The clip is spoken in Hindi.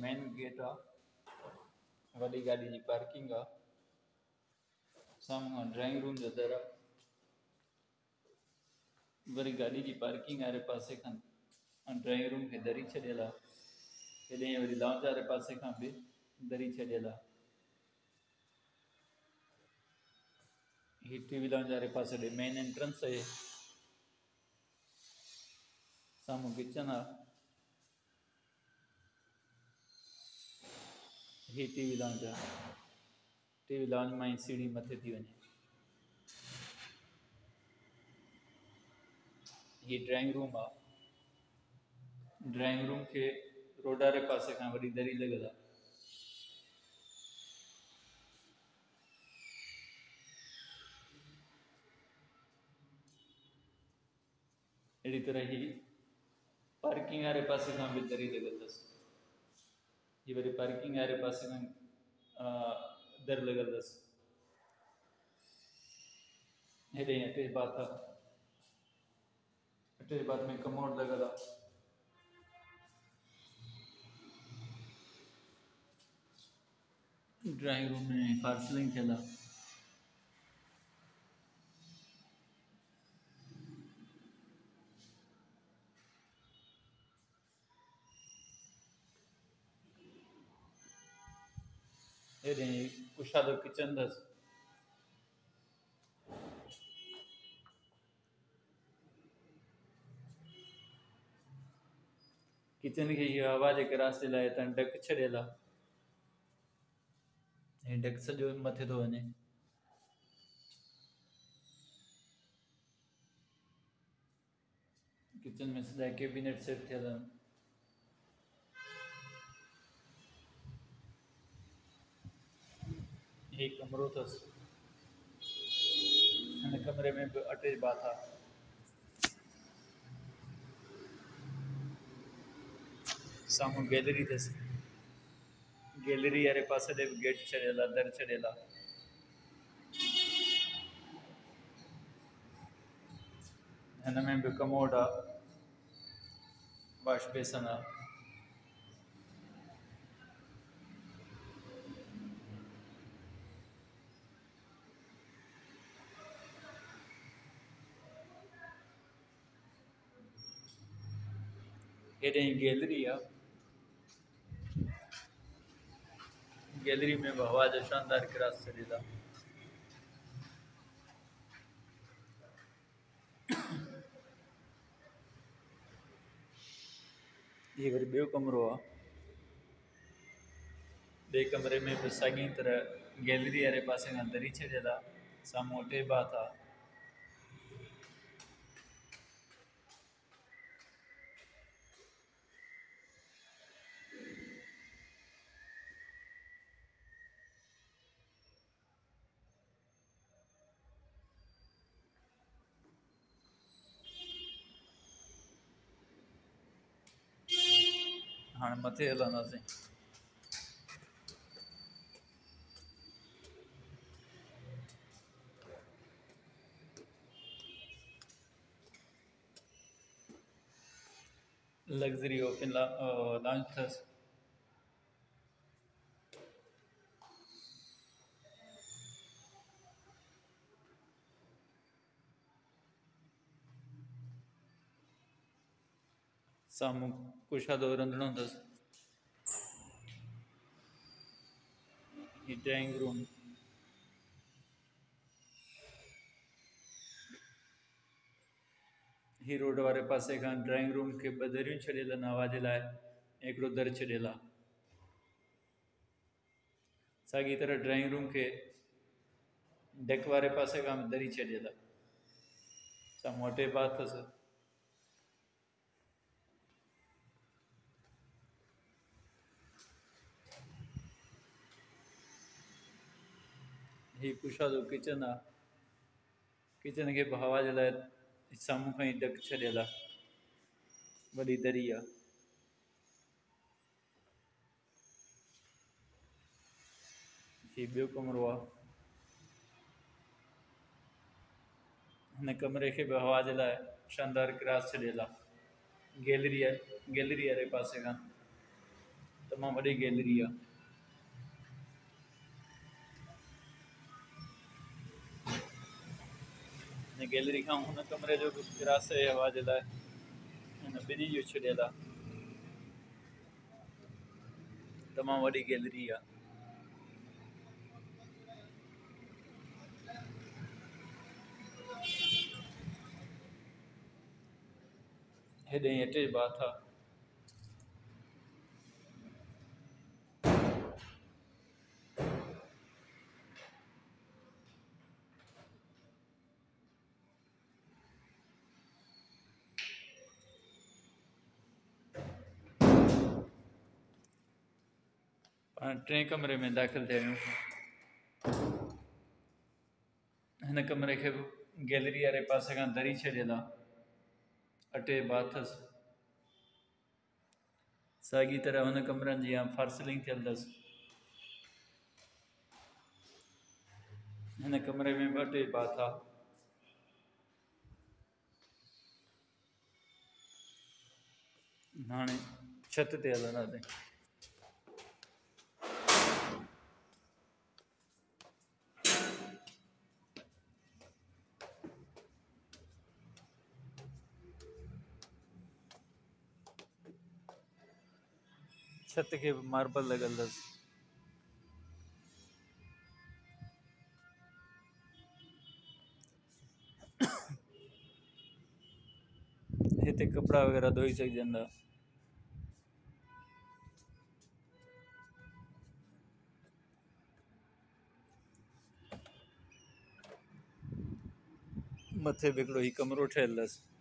मेन गेट आ, वॾी गाड़ी जी पार्किंग आ, साम्हूं ड्राइंग रूम जो दर आ, वरी गाड़ी जी पार्किंग वारे पासे खां ड्राइंग रूम खे दरी छॾियल आहे, हेॾे वरी लॉन्ज वारे पासे खां बि दरी छॾियल आहे। ही टीवी लॉन्ज वारे पासे ॾे मेन एंट्रेंस आहे, साम्हूं किचन आहे, ही टीवी लॉन्ज आहे। टीवी लॉन्ज मां ई सीढ़ी मथे थी वञे। ही ड्राइंग रूम आहे, ड्राइंग रूम के रोड वारे पासे खां वॾी दरी लॻल आहे। अहिड़ी तरह ही पार्किंग वारे पासे खां बि दरी लॻल अथसि। ही वरी पार्किंग वारे पासे खां दर लॻल अथसि। हेॾे अटैच बाथ आहे, अटैच बाथ में कमोड लॻल आहे। ड्राइंग रूम में फॉल सीलिंग थियल आहे। हेॾे कुशादो किचन अथसि। किचन खे इहो हवा जे रास्ते लाइ हितां ढक छॾियल आहे, ऐं ढक सॼो मथे थो वञे। किचन में सॼा कैबिनेट सेट थियल आहिनि। हे कमरो अथसि, हिन कमरे में बि अटैच बाथ आहे। साम्हूं गैलरी अथसि, गैलरी वारे पासे ते बि गेट छॾियल आहे, दर छॾियल आहे। हिन में बि कमोड आहे, वॉश बेसन आहे। हेॾे गैलरी आहे, गैलरी में बि हवा जो शानदार क्रॉस छॾियल आहे। ये वरी ॿियो कमरो आहे। ॿिए कमरे में बि साॻी तरह गैलरी वारे पासे खां दरी छॾियल आहे, साम्हूं अटैच बाथ आहे। हाणे मथे हलंदासीं। लग्ज़री ओपन लॉन्च अथसि। साम्हूं कुशादो रंधिणो अथसि। ही ड्राइंग रूम, ही रोड वारे पासे खां ड्राइंग रूम खे ॿ दरियूं छॾियल आहिनि हवा जे लाइ, ऐं हिकिड़ो दर छॾियल आहे। साॻी तरह ड्राइंग रूम खे डेक वारे पासे खां बि दरी छॾियल आहे, साम्हूं अटैच बाथ अथसि। ही कुशादो किचन आहे, किचन खे बि हवा जे लाइ साम्हूं खां ई ढक छॾियल आहे, वॾी दरी आहे। ही ॿियो कमरो आहे, हिन कमरे खे बि हवा जे लाइ शानदार क्रॉस छॾियल आहे, गैलरी वारे पासे खां। त तमाम वॾी गैलरी आहे। हिन गैलरी खां हुन कमरे जो बि विरासत हवा जे लाइ हिन ॿिन्ही जो छॾियल आहे। तमामु वॾी गैलरी आहे। हेॾे अटैच बाथ आहे। पाण टे कमरे में दाख़िल थिया आहियूं। हिन कमरे खे बि गैलरी वारे पासे खां दरी छॾियल आहे। अटैच बाथ अथसि। साॻी तरह हुन कमरनि जी फॉर सीलिंग थियल अथसि। हिन कमरे में बि अटैच बाथ आहे। हाणे छत ते हलंदासीं। छत खे बि मार्बल लॻल अथसि। हिते कपिड़ा वग़ैरह धोई सघजनि था। मथे बि हिकिड़ो ही कमरो ठहियल अथसि।